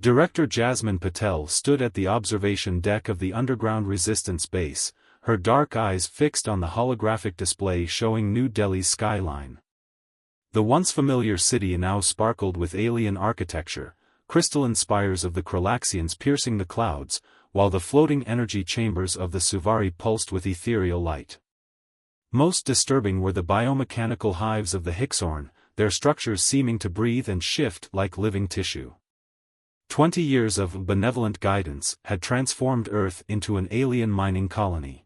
Director Jasmine Patel stood at the observation deck of the underground resistance base, her dark eyes fixed on the holographic display showing New Delhi's skyline. The once familiar city now sparkled with alien architecture, crystalline spires of the Kralaxians piercing the clouds, while the floating energy chambers of the Suvari pulsed with ethereal light. Most disturbing were the biomechanical hives of the Hixorn, their structures seeming to breathe and shift like living tissue. 20 years of benevolent guidance had transformed Earth into an alien mining colony.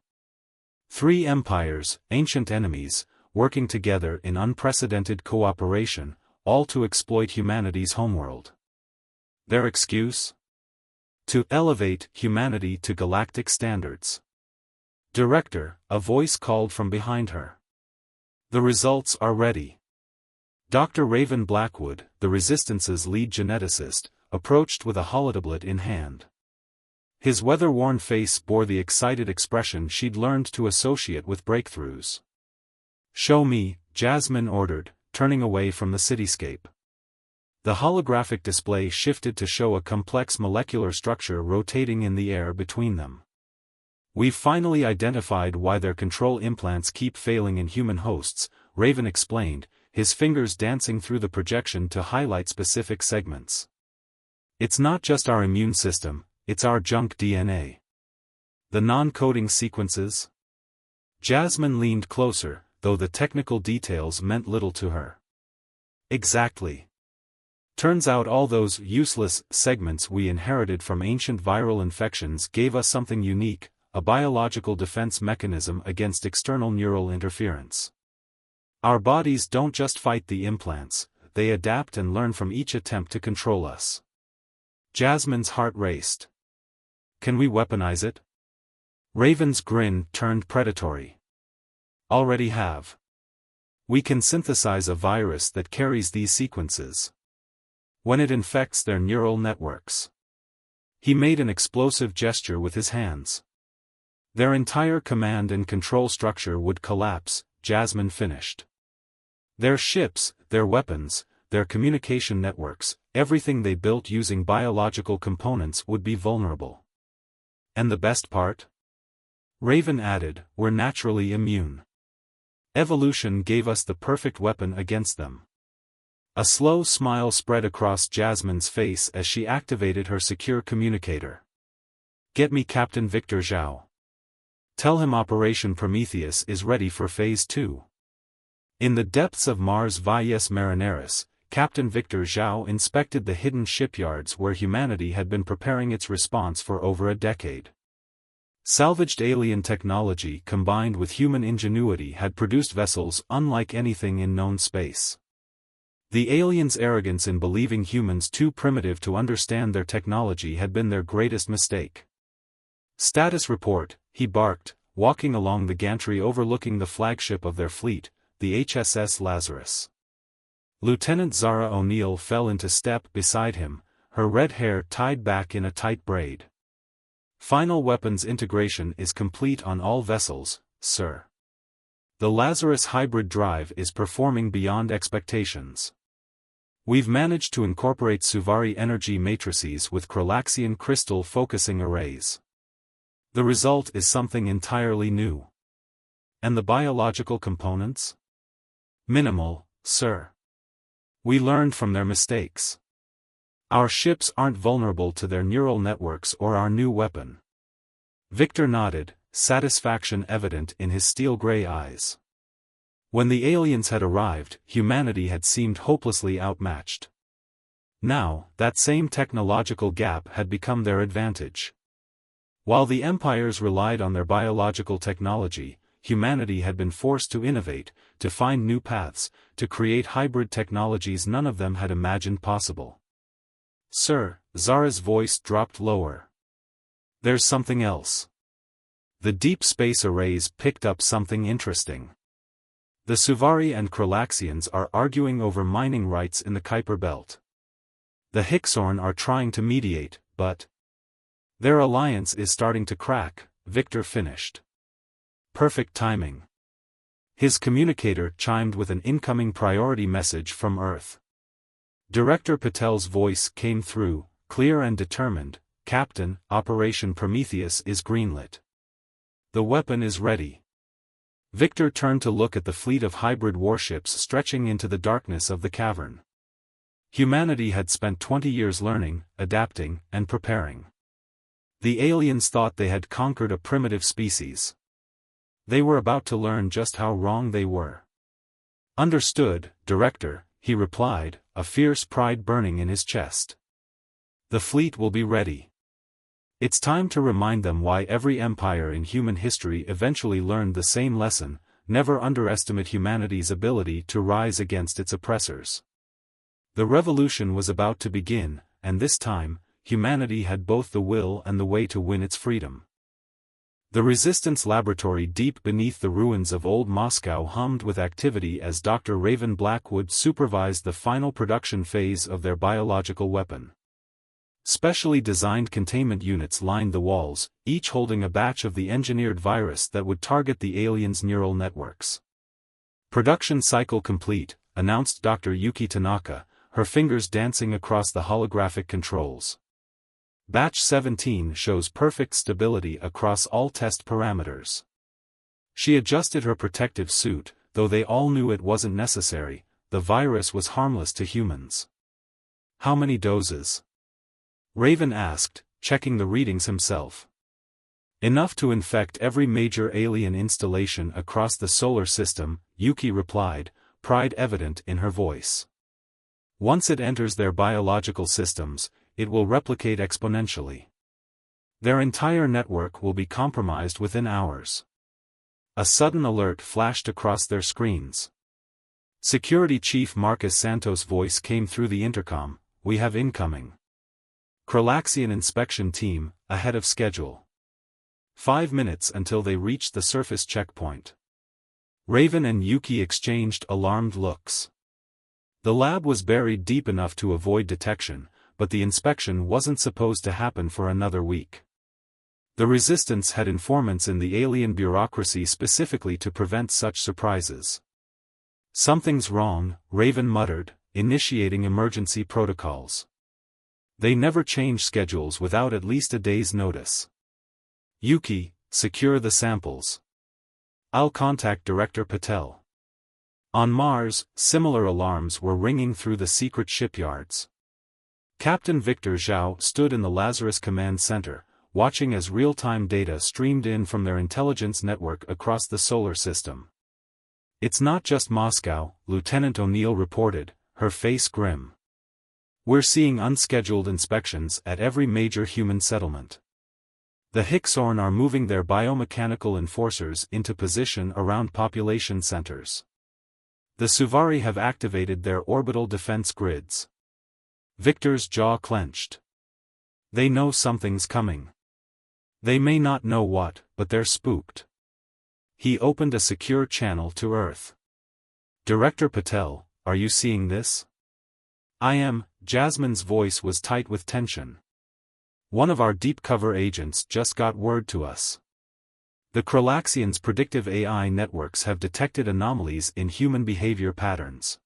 3 empires, ancient enemies, working together in unprecedented cooperation, all to exploit humanity's homeworld. Their excuse? To elevate humanity to galactic standards. Director, a voice called from behind her. The results are ready. Dr. Raven Blackwood, the Resistance's lead geneticist, approached with a holotablet in hand. His weather-worn face bore the excited expression she'd learned to associate with breakthroughs. "Show me," Jasmine ordered, turning away from the cityscape. The holographic display shifted to show a complex molecular structure rotating in the air between them. "We've finally identified why their control implants keep failing in human hosts," Raven explained, his fingers dancing through the projection to highlight specific segments. "It's not just our immune system, it's our junk DNA. The non-coding sequences?" Jasmine leaned closer, though the technical details meant little to her. "Exactly. Turns out all those useless segments we inherited from ancient viral infections gave us something unique, a biological defense mechanism against external neural interference. Our bodies don't just fight the implants, they adapt and learn from each attempt to control us." Jasmine's heart raced. "Can we weaponize it?" Raven's grin turned predatory. "Already have. We can synthesize a virus that carries these sequences. When it infects their neural networks." He made an explosive gesture with his hands. "Their entire command and control structure would collapse," Jasmine finished. "Their ships, their weapons, their communication networks, everything they built using biological components would be vulnerable. And the best part?" Raven added, "We're naturally immune. Evolution gave us the perfect weapon against them." A slow smile spread across Jasmine's face as she activated her secure communicator. "Get me Captain Victor Zhao. Tell him Operation Prometheus is ready for Phase 2. In the depths of Mars Valles Marineris, Captain Victor Zhao inspected the hidden shipyards where humanity had been preparing its response for over a decade. Salvaged alien technology combined with human ingenuity had produced vessels unlike anything in known space. The aliens' arrogance in believing humans too primitive to understand their technology had been their greatest mistake. "Status report," he barked, walking along the gantry overlooking the flagship of their fleet, the HSS Lazarus. Lieutenant Zara O'Neill fell into step beside him, her red hair tied back in a tight braid. "Final weapons integration is complete on all vessels, sir. The Lazarus hybrid drive is performing beyond expectations. We've managed to incorporate Suvari energy matrices with Kralaxian crystal focusing arrays. The result is something entirely new." "And the biological components?" "Minimal, sir. We learned from their mistakes. Our ships aren't vulnerable to their neural networks or our new weapon." Victor nodded, satisfaction evident in his steel-gray eyes. When the aliens had arrived, humanity had seemed hopelessly outmatched. Now, that same technological gap had become their advantage. While the empires relied on their biological technology, humanity had been forced to innovate, to find new paths, to create hybrid technologies none of them had imagined possible. "Sir," Zara's voice dropped lower. "There's something else." The deep space arrays picked up something interesting. "The Suvari and Kralaxians are arguing over mining rights in the Kuiper Belt. The Hixorn are trying to mediate, but their alliance is starting to crack," Victor finished. "Perfect timing." His communicator chimed with an incoming priority message from Earth. Director Patel's voice came through, clear and determined, "Captain, Operation Prometheus is greenlit. The weapon is ready." Victor turned to look at the fleet of hybrid warships stretching into the darkness of the cavern. Humanity had spent 20 years learning, adapting, and preparing. The aliens thought they had conquered a primitive species. They were about to learn just how wrong they were. "Understood, Director," he replied, a fierce pride burning in his chest. "The fleet will be ready. It's time to remind them why every empire in human history eventually learned the same lesson: never underestimate humanity's ability to rise against its oppressors." The revolution was about to begin, and this time, humanity had both the will and the way to win its freedom. The Resistance laboratory deep beneath the ruins of old Moscow hummed with activity as Dr. Raven Blackwood supervised the final production phase of their biological weapon. Specially designed containment units lined the walls, each holding a batch of the engineered virus that would target the aliens' neural networks. "Production cycle complete," announced Dr. Yuki Tanaka, her fingers dancing across the holographic controls. "Batch 17 shows perfect stability across all test parameters." She adjusted her protective suit, though they all knew it wasn't necessary. The virus was harmless to humans. "How many doses?" Raven asked, checking the readings himself. "Enough to infect every major alien installation across the solar system," Yuki replied, pride evident in her voice. "Once it enters their biological systems, it will replicate exponentially. Their entire network will be compromised within hours." A sudden alert flashed across their screens. Security Chief Marcus Santos' voice came through the intercom, "We have incoming. Kralaxian inspection team, ahead of schedule. 5 minutes until they reach the surface checkpoint." Raven and Yuki exchanged alarmed looks. The lab was buried deep enough to avoid detection, but the inspection wasn't supposed to happen for another week. The Resistance had informants in the alien bureaucracy specifically to prevent such surprises. "Something's wrong," Raven muttered, initiating emergency protocols. They never change schedules without at least a day's notice. "Yuki, secure the samples. I'll contact Director Patel." On Mars, similar alarms were ringing through the secret shipyards. Captain Victor Zhao stood in the Lazarus Command Center, watching as real-time data streamed in from their intelligence network across the solar system. "It's not just Moscow," Lieutenant O'Neill reported, her face grim. "We're seeing unscheduled inspections at every major human settlement. The Hixorn are moving their biomechanical enforcers into position around population centers. The Suvari have activated their orbital defense grids." Victor's jaw clenched. They know something's coming. They may not know what, but they're spooked. He opened a secure channel to Earth. "Director Patel, are you seeing this?" "I am." Jasmine's voice was tight with tension. "One of our deep cover agents just got word to us. The Kralaxians' predictive AI networks have detected anomalies in human behavior patterns.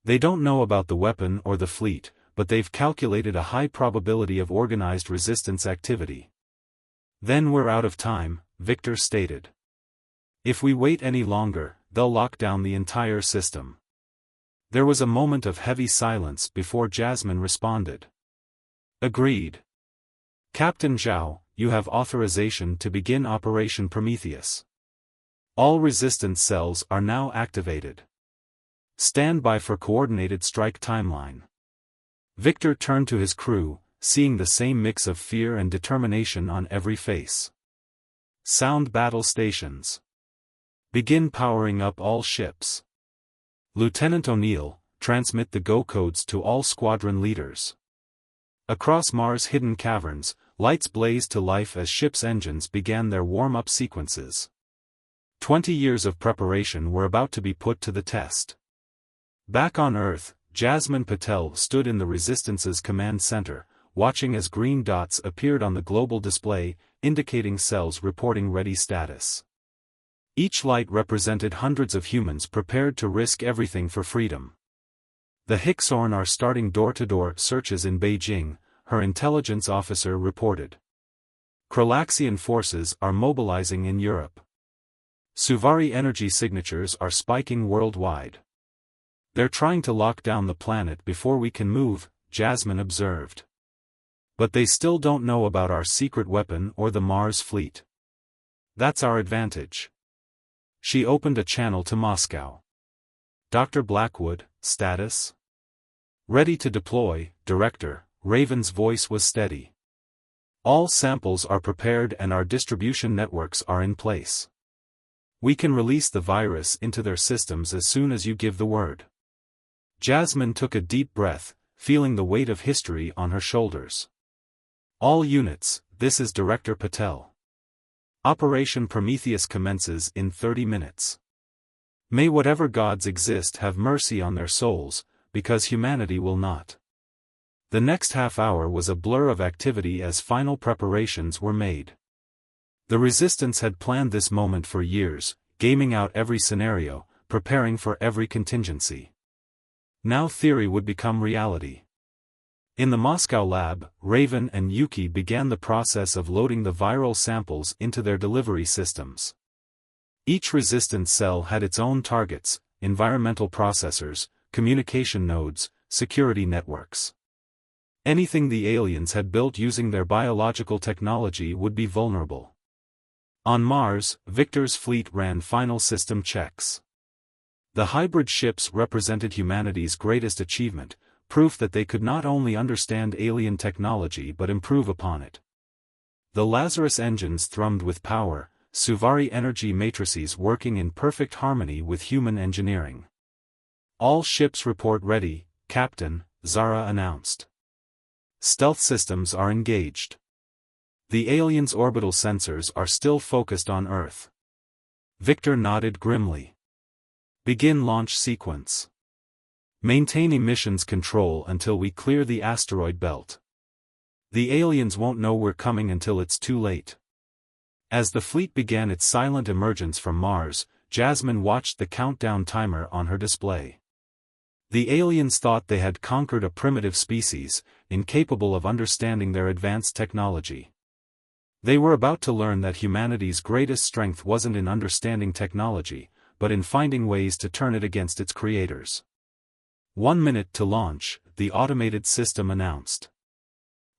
They don't know about the weapon or the fleet, but they've calculated a high probability of organized resistance activity." "Then we're out of time," Victor stated. "If we wait any longer, they'll lock down the entire system." There was a moment of heavy silence before Jasmine responded. "Agreed. Captain Zhao, you have authorization to begin Operation Prometheus. All resistance cells are now activated. Stand by for coordinated strike timeline." Victor turned to his crew, seeing the same mix of fear and determination on every face. "Sound battle stations. Begin powering up all ships. Lieutenant O'Neill, transmit the go codes to all squadron leaders." Across Mars' hidden caverns, lights blazed to life as ships' engines began their warm-up sequences. 20 years of preparation were about to be put to the test. Back on Earth, Jasmine Patel stood in the Resistance's command center, watching as green dots appeared on the global display, indicating cells reporting ready status. Each light represented hundreds of humans prepared to risk everything for freedom. "The Hixorn are starting door-to-door searches in Beijing," her intelligence officer reported. Kralaxian forces are mobilizing in Europe. Suvari energy signatures are spiking worldwide. They're trying to lock down the planet before we can move, Jasmine observed. But they still don't know about our secret weapon or the Mars fleet. That's our advantage. She opened a channel to Moscow. Dr. Blackwood, status? Ready to deploy, Director. Raven's voice was steady. All samples are prepared and our distribution networks are in place. We can release the virus into their systems as soon as you give the word. Jasmine took a deep breath, feeling the weight of history on her shoulders. All units, this is Director Patel. Operation Prometheus commences in 30 minutes. May whatever gods exist have mercy on their souls, because humanity will not. The next half hour was a blur of activity as final preparations were made. The Resistance had planned this moment for years, gaming out every scenario, preparing for every contingency. Now theory would become reality. In the Moscow lab, Raven and Yuki began the process of loading the viral samples into their delivery systems. Each Resistance cell had its own targets, environmental processors, communication nodes, security networks. Anything the aliens had built using their biological technology would be vulnerable. On Mars, Victor's fleet ran final system checks. The hybrid ships represented humanity's greatest achievement, proof that they could not only understand alien technology but improve upon it. The Lazarus engines thrummed with power, Suvari energy matrices working in perfect harmony with human engineering. All ships report ready, Captain, Zara announced. Stealth systems are engaged. The aliens' orbital sensors are still focused on Earth. Victor nodded grimly. Begin launch sequence. Maintain emissions control until we clear the asteroid belt. The aliens won't know we're coming until it's too late. As the fleet began its silent emergence from Mars, Jasmine watched the countdown timer on her display. The aliens thought they had conquered a primitive species, incapable of understanding their advanced technology. They were about to learn that humanity's greatest strength wasn't in understanding technology, but in finding ways to turn it against its creators. 1 minute to launch, the automated system announced.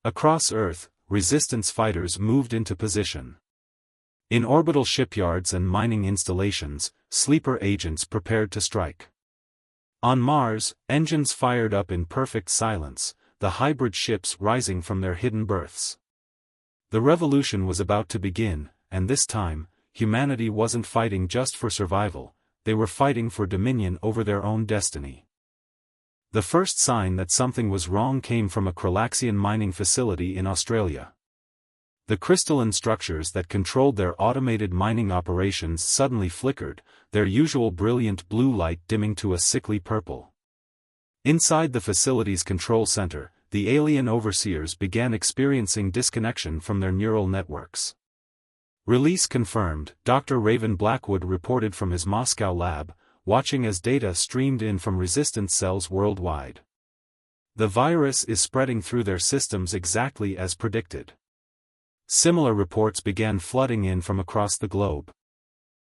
Across Earth, Resistance fighters moved into position. In orbital shipyards and mining installations, sleeper agents prepared to strike. On Mars, engines fired up in perfect silence, the hybrid ships rising from their hidden berths. The revolution was about to begin, and this time, humanity wasn't fighting just for survival, they were fighting for dominion over their own destiny. The first sign that something was wrong came from a Kralaxian mining facility in Australia. The crystalline structures that controlled their automated mining operations suddenly flickered, their usual brilliant blue light dimming to a sickly purple. Inside the facility's control center, the alien overseers began experiencing disconnection from their neural networks. Release confirmed, Dr. Raven Blackwood reported from his Moscow lab, watching as data streamed in from Resistance cells worldwide. The virus is spreading through their systems exactly as predicted. Similar reports began flooding in from across the globe.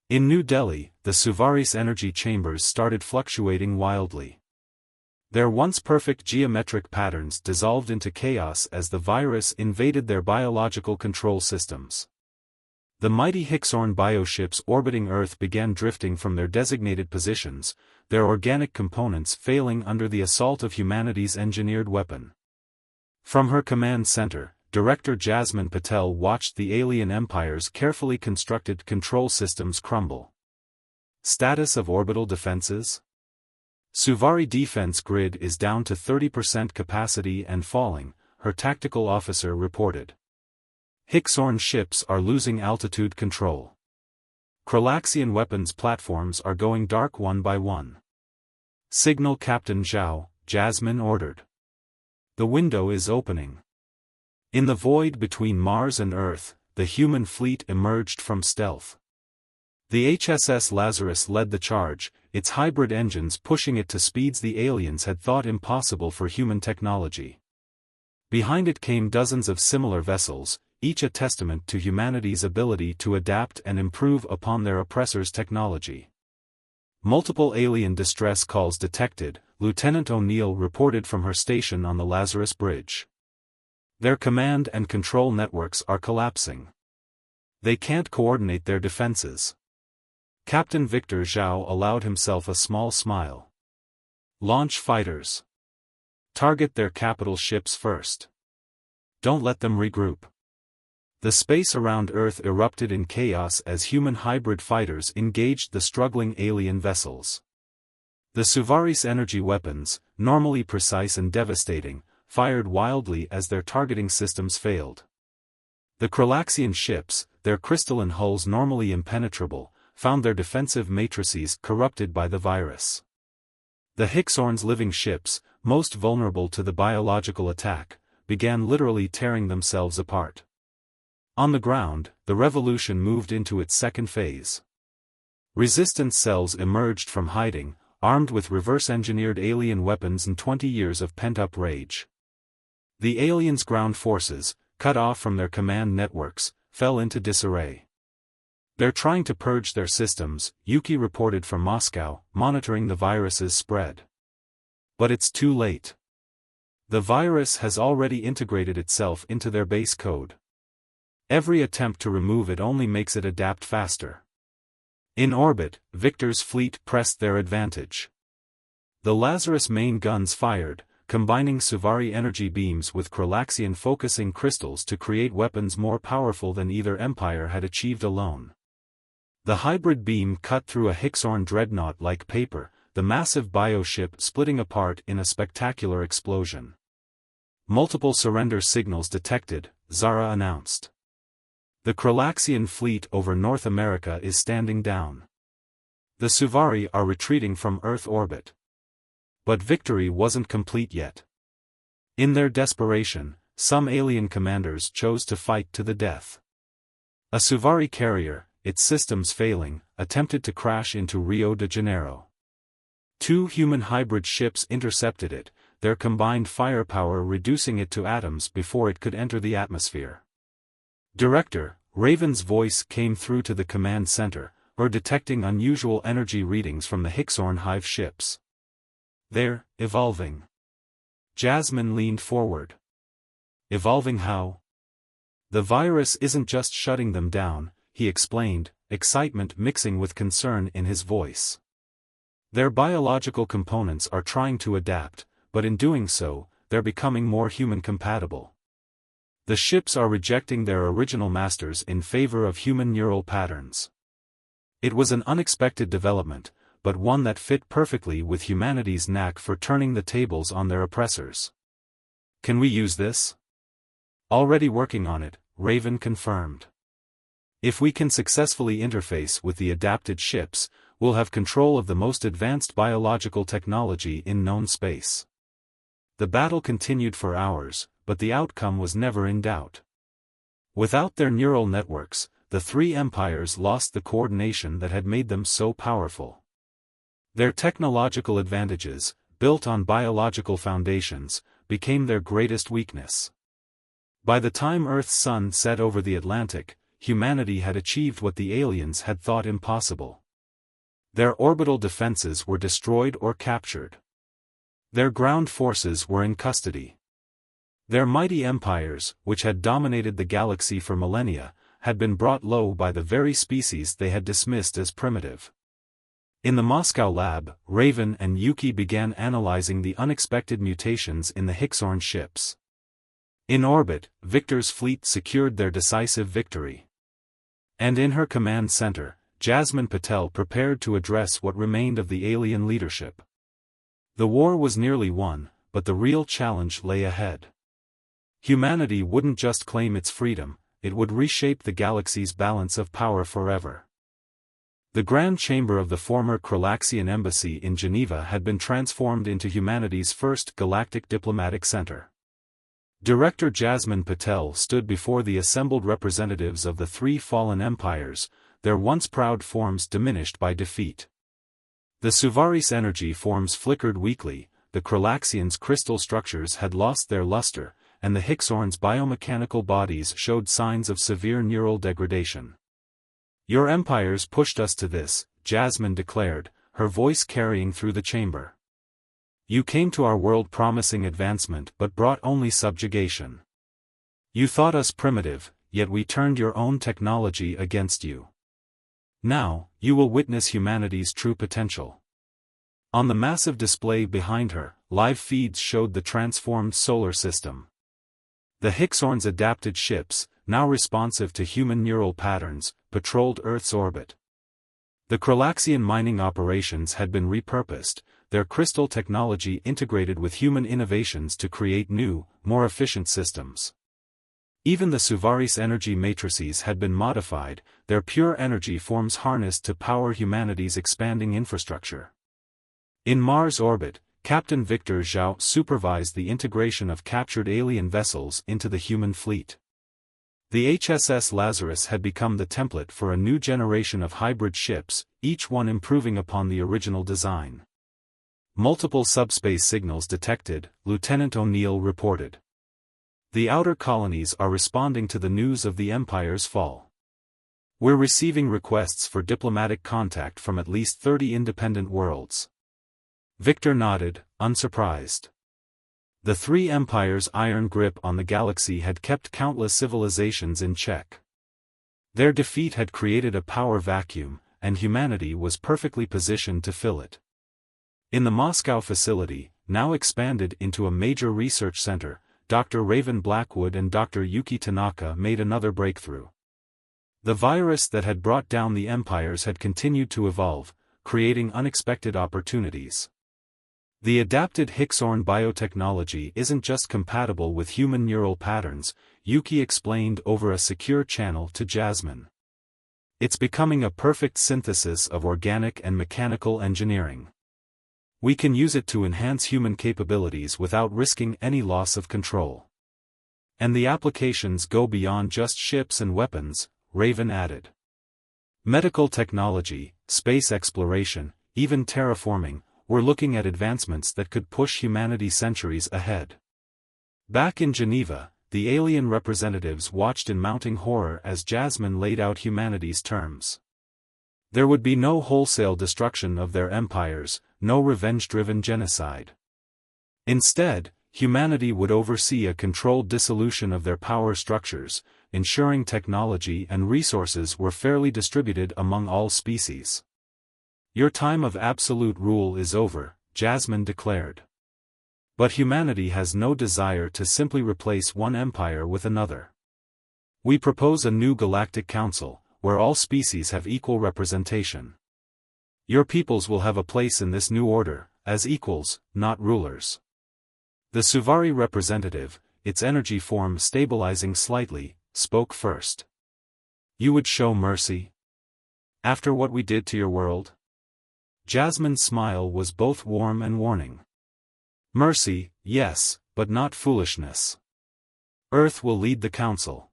In New Delhi, the Suvari's energy chambers started fluctuating wildly. Their once perfect geometric patterns dissolved into chaos as the virus invaded their biological control systems. The mighty Hixorn bioships orbiting Earth began drifting from their designated positions, their organic components failing under the assault of humanity's engineered weapon. From her command center, Director Jasmine Patel watched the alien empire's carefully constructed control systems crumble. Status of orbital defenses? Suvari defense grid is down to 30% capacity and falling, her tactical officer reported. Hixorn ships are losing altitude control. Kralaxian weapons platforms are going dark one by one. Signal Captain Zhao, Jasmine ordered. The window is opening. In the void between Mars and Earth, the human fleet emerged from stealth. The HSS Lazarus led the charge, its hybrid engines pushing it to speeds the aliens had thought impossible for human technology. Behind it came dozens of similar vessels, each a testament to humanity's ability to adapt and improve upon their oppressors' technology. Multiple alien distress calls detected, Lieutenant O'Neill reported from her station on the Lazarus Bridge. Their command and control networks are collapsing. They can't coordinate their defenses. Captain Victor Zhao allowed himself a small smile. Launch fighters. Target their capital ships first. Don't let them regroup. The space around Earth erupted in chaos as human hybrid fighters engaged the struggling alien vessels. The Suvaris energy weapons, normally precise and devastating, fired wildly as their targeting systems failed. The Kralaxian ships, their crystalline hulls normally impenetrable, found their defensive matrices corrupted by the virus. The Hixorn's living ships, most vulnerable to the biological attack, began literally tearing themselves apart. On the ground, the revolution moved into its second phase. Resistance cells emerged from hiding, armed with reverse-engineered alien weapons and 20 years of pent-up rage. The aliens' ground forces, cut off from their command networks, fell into disarray. They're trying to purge their systems, Yuki reported from Moscow, monitoring the virus's spread. But it's too late. The virus has already integrated itself into their base code. Every attempt to remove it only makes it adapt faster. In orbit, Victor's fleet pressed their advantage. The Lazarus main guns fired, combining Suvari energy beams with Kralaxian focusing crystals to create weapons more powerful than either empire had achieved alone. The hybrid beam cut through a Hixorn dreadnought like paper, the massive bioship splitting apart in a spectacular explosion. Multiple surrender signals detected, Zara announced. The Kralaxian fleet over North America is standing down. The Suvari are retreating from Earth orbit. But victory wasn't complete yet. In their desperation, some alien commanders chose to fight to the death. A Suvari carrier, its systems failing, attempted to crash into Rio de Janeiro. 2 human hybrid ships intercepted it, their combined firepower reducing it to atoms before it could enter the atmosphere. Director, Raven's voice came through to the command center, detecting unusual energy readings from the Hixorn hive ships. They're evolving. Jasmine leaned forward. Evolving how? The virus isn't just shutting them down, he explained, excitement mixing with concern in his voice. Their biological components are trying to adapt, but in doing so, they're becoming more human-compatible. The ships are rejecting their original masters in favor of human neural patterns. It was an unexpected development, but one that fit perfectly with humanity's knack for turning the tables on their oppressors. Can we use this? Already working on it, Raven confirmed. If we can successfully interface with the adapted ships, we'll have control of the most advanced biological technology in known space. The battle continued for hours, but the outcome was never in doubt. Without their neural networks, the 3 empires lost the coordination that had made them so powerful. Their technological advantages, built on biological foundations, became their greatest weakness. By the time Earth's sun set over the Atlantic, humanity had achieved what the aliens had thought impossible. Their orbital defenses were destroyed or captured. Their ground forces were in custody. Their mighty empires, which had dominated the galaxy for millennia, had been brought low by the very species they had dismissed as primitive. In the Moscow lab, Raven and Yuki began analyzing the unexpected mutations in the Hixorn ships. In orbit, Victor's fleet secured their decisive victory. And in her command center, Jasmine Patel prepared to address what remained of the alien leadership. The war was nearly won, but the real challenge lay ahead. Humanity wouldn't just claim its freedom, it would reshape the galaxy's balance of power forever. The grand chamber of the former Kralaxian embassy in Geneva had been transformed into humanity's first galactic diplomatic center. Director Jasmine Patel stood before the assembled representatives of the 3 fallen empires, their once proud forms diminished by defeat. The Suvaris energy forms flickered weakly, the Kralaxians' crystal structures had lost their luster, and the Hixorn's biomechanical bodies showed signs of severe neural degradation. "Your empires pushed us to this," Jasmine declared, her voice carrying through the chamber. "You came to our world promising advancement but brought only subjugation. You thought us primitive, yet we turned your own technology against you. Now, you will witness humanity's true potential." On the massive display behind her, live feeds showed the transformed solar system. The Hixorn's adapted ships, now responsive to human neural patterns, patrolled Earth's orbit. The Kralaxian mining operations had been repurposed, their crystal technology integrated with human innovations to create new, more efficient systems. Even the Suvaris energy matrices had been modified, their pure energy forms harnessed to power humanity's expanding infrastructure. In Mars' orbit, Captain Victor Zhao supervised the integration of captured alien vessels into the human fleet. The HSS Lazarus had become the template for a new generation of hybrid ships, each one improving upon the original design. "Multiple subspace signals detected," Lieutenant O'Neill reported. "The outer colonies are responding to the news of the Empire's fall. We're receiving requests for diplomatic contact from at least 30 independent worlds." Victor nodded, unsurprised. The three empires' iron grip on the galaxy had kept countless civilizations in check. Their defeat had created a power vacuum, and humanity was perfectly positioned to fill it. In the Moscow facility, now expanded into a major research center, Dr. Raven Blackwood and Dr. Yuki Tanaka made another breakthrough. The virus that had brought down the empires had continued to evolve, creating unexpected opportunities. The adapted Hixorn biotechnology isn't just compatible with human neural patterns, Yuki explained over a secure channel to Jasmine. It's becoming a perfect synthesis of organic and mechanical engineering. We can use it to enhance human capabilities without risking any loss of control. And the applications go beyond just ships and weapons, Raven added. Medical technology, space exploration, even terraforming, we're looking at advancements that could push humanity centuries ahead. Back in Geneva, the alien representatives watched in mounting horror as Jasmine laid out humanity's terms. There would be no wholesale destruction of their empires, no revenge-driven genocide. Instead, humanity would oversee a controlled dissolution of their power structures, ensuring technology and resources were fairly distributed among all species. "Your time of absolute rule is over," Jasmine declared. But humanity has no desire to simply replace one empire with another. "We propose a new galactic council, where all species have equal representation. Your peoples will have a place in this new order, as equals, not rulers." The Suvari representative, its energy form stabilizing slightly, spoke first. "You would show mercy? After what we did to your world?" Jasmine's smile was both warm and warning. "Mercy, yes, but not foolishness. Earth will lead the council.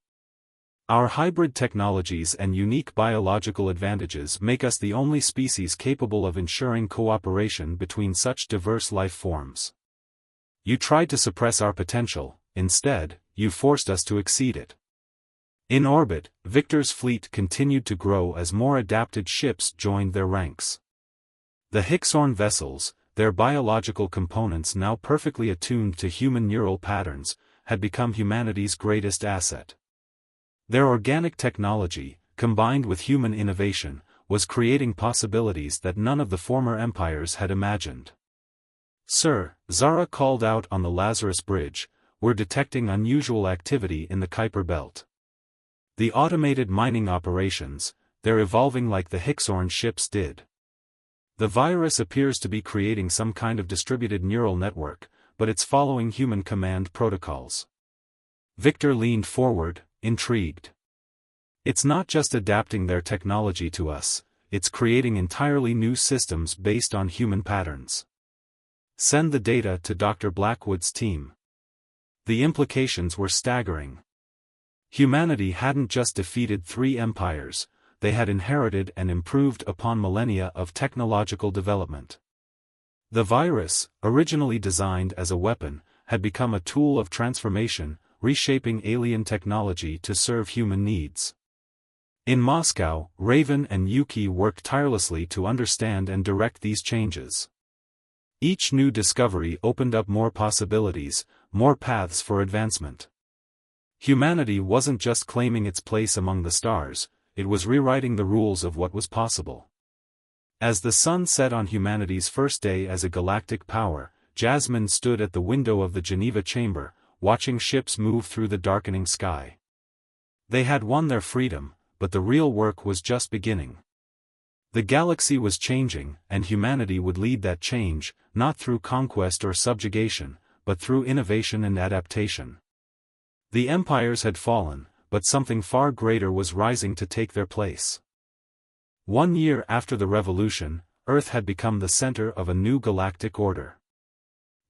Our hybrid technologies and unique biological advantages make us the only species capable of ensuring cooperation between such diverse life forms. You tried to suppress our potential, instead, you forced us to exceed it." In orbit, Victor's fleet continued to grow as more adapted ships joined their ranks. The Hixorn vessels, their biological components now perfectly attuned to human neural patterns, had become humanity's greatest asset. Their organic technology, combined with human innovation, was creating possibilities that none of the former empires had imagined. "Sir," Zara called out on the Lazarus Bridge, "we're detecting unusual activity in the Kuiper Belt. The automated mining operations, they're evolving like the Hixorn ships did. The virus appears to be creating some kind of distributed neural network, but it's following human command protocols." Victor leaned forward, intrigued. "It's not just adapting their technology to us, it's creating entirely new systems based on human patterns. Send the data to Dr. Blackwood's team." The implications were staggering. Humanity hadn't just defeated 3 empires, they had inherited and improved upon millennia of technological development. The virus, originally designed as a weapon, had become a tool of transformation, reshaping alien technology to serve human needs. In Moscow, Raven and Yuki worked tirelessly to understand and direct these changes. Each new discovery opened up more possibilities, more paths for advancement. Humanity wasn't just claiming its place among the stars, it was rewriting the rules of what was possible. As the sun set on humanity's first day as a galactic power, Jasmine stood at the window of the Geneva chamber, watching ships move through the darkening sky. They had won their freedom, but the real work was just beginning. The galaxy was changing, and humanity would lead that change, not through conquest or subjugation, but through innovation and adaptation. The empires had fallen, but something far greater was rising to take their place. 1 year after the revolution, Earth had become the center of a new galactic order.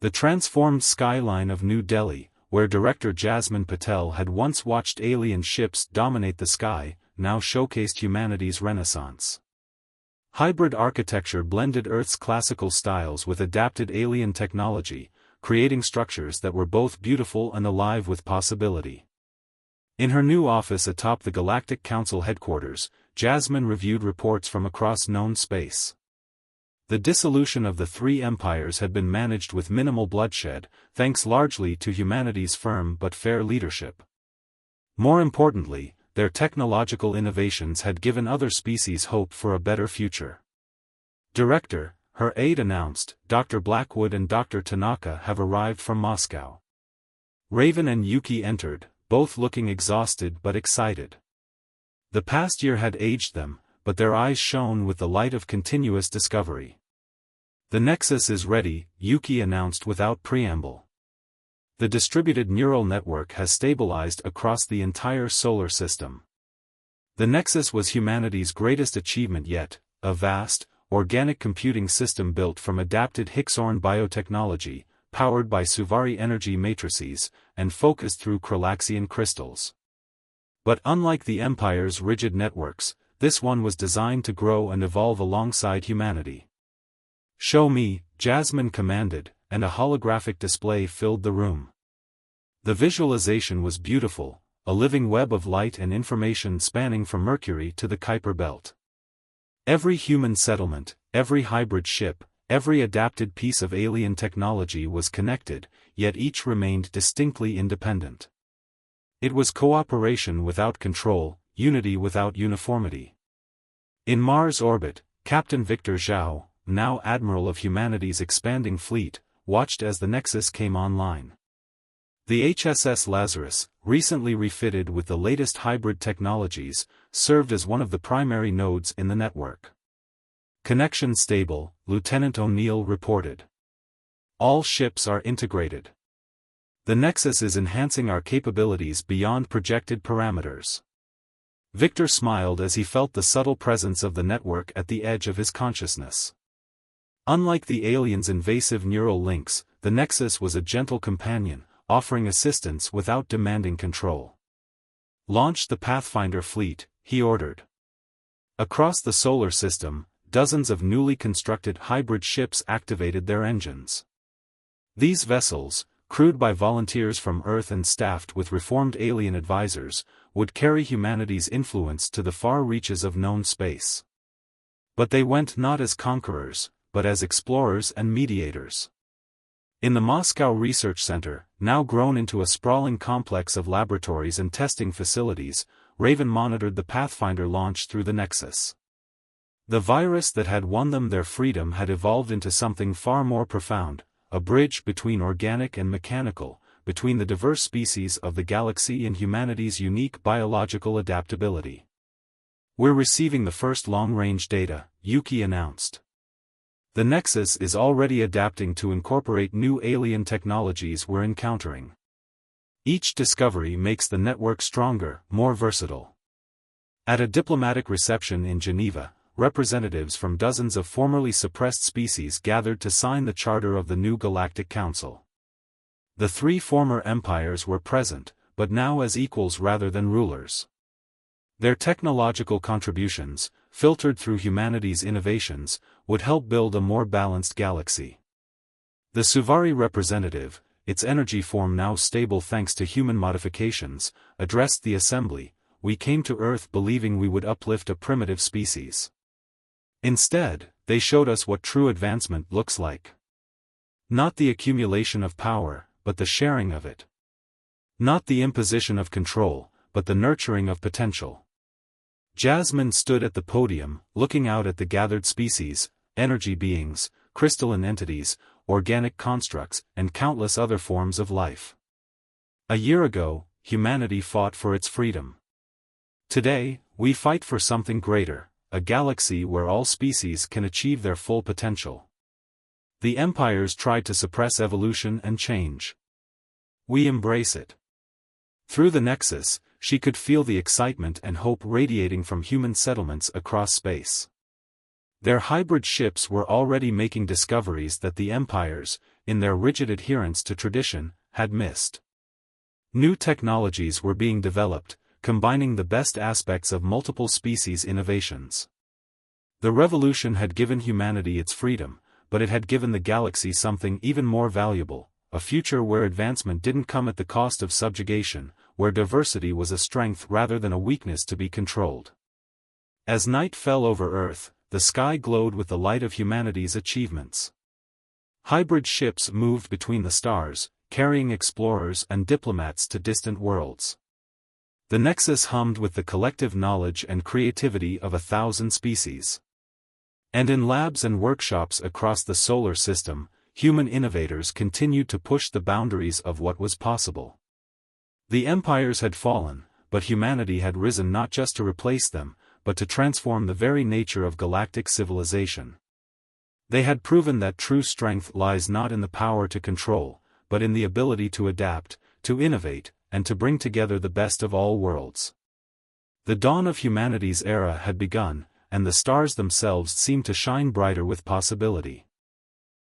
The transformed skyline of New Delhi, where director Jasmine Patel had once watched alien ships dominate the sky, now showcased humanity's renaissance. Hybrid architecture blended Earth's classical styles with adapted alien technology, creating structures that were both beautiful and alive with possibility. In her new office atop the Galactic Council headquarters, Jasmine reviewed reports from across known space. The dissolution of the three empires had been managed with minimal bloodshed, thanks largely to humanity's firm but fair leadership. More importantly, their technological innovations had given other species hope for a better future. Director, her aide announced, Dr. Blackwood and Dr. Tanaka have arrived from Moscow. Raven and Yuki entered, both looking exhausted but excited. The past year had aged them, but their eyes shone with the light of continuous discovery. The Nexus is ready, Yuki announced without preamble. The distributed neural network has stabilized across the entire solar system. The Nexus was humanity's greatest achievement yet, a vast, organic computing system built from adapted Higgs-boson biotechnology, powered by Suvari energy matrices, and focused through Kralaxian crystals. But unlike the Empire's rigid networks, this one was designed to grow and evolve alongside humanity. "Show me," Jasmine commanded, and a holographic display filled the room. The visualization was beautiful, a living web of light and information spanning from Mercury to the Kuiper Belt. Every human settlement, every hybrid ship, every adapted piece of alien technology was connected, yet each remained distinctly independent. It was cooperation without control, unity without uniformity. In Mars orbit, Captain Victor Zhao, now Admiral of humanity's expanding fleet, watched as the Nexus came online. The HSS Lazarus, recently refitted with the latest hybrid technologies, served as one of the primary nodes in the network. "Connection stable," Lieutenant O'Neill reported. "All ships are integrated. The Nexus is enhancing our capabilities beyond projected parameters." Victor smiled as he felt the subtle presence of the network at the edge of his consciousness. Unlike the aliens' invasive neural links, the Nexus was a gentle companion, offering assistance without demanding control. "Launch the Pathfinder fleet," he ordered. Across the solar system, dozens of newly constructed hybrid ships activated their engines. These vessels, crewed by volunteers from Earth and staffed with reformed alien advisors, would carry humanity's influence to the far reaches of known space. But they went not as conquerors, but as explorers and mediators. In the Moscow Research Center, now grown into a sprawling complex of laboratories and testing facilities, Raven monitored the Pathfinder launch through the Nexus. The virus that had won them their freedom had evolved into something far more profound, a bridge between organic and mechanical, between the diverse species of the galaxy and humanity's unique biological adaptability. "We're receiving the first long-range data," Yuki announced. "The Nexus is already adapting to incorporate new alien technologies we're encountering. Each discovery makes the network stronger, more versatile." At a diplomatic reception in Geneva, representatives from dozens of formerly suppressed species gathered to sign the charter of the new Galactic Council. The three former empires were present, but now as equals rather than rulers. Their technological contributions, filtered through humanity's innovations, would help build a more balanced galaxy. The Suvari representative, its energy form now stable thanks to human modifications, addressed the assembly. We came to Earth believing we would uplift a primitive species. Instead, they showed us what true advancement looks like. Not the accumulation of power, but the sharing of it. Not the imposition of control, but the nurturing of potential. Jasmine stood at the podium, looking out at the gathered species, energy beings, crystalline entities, organic constructs, and countless other forms of life. A year ago, humanity fought for its freedom. Today, we fight for something greater, a galaxy where all species can achieve their full potential. The empires tried to suppress evolution and change. We embrace it. Through the Nexus, she could feel the excitement and hope radiating from human settlements across space. Their hybrid ships were already making discoveries that the empires, in their rigid adherence to tradition, had missed. New technologies were being developed, combining the best aspects of multiple species innovations. The revolution had given humanity its freedom, but it had given the galaxy something even more valuable, a future where advancement didn't come at the cost of subjugation, where diversity was a strength rather than a weakness to be controlled. As night fell over Earth, the sky glowed with the light of humanity's achievements. Hybrid ships moved between the stars, carrying explorers and diplomats to distant worlds. The Nexus hummed with the collective knowledge and creativity of 1,000 species. And in labs and workshops across the solar system, human innovators continued to push the boundaries of what was possible. The empires had fallen, but humanity had risen not just to replace them, but to transform the very nature of galactic civilization. They had proven that true strength lies not in the power to control, but in the ability to adapt, to innovate, and to bring together the best of all worlds. The dawn of humanity's era had begun, and the stars themselves seemed to shine brighter with possibility.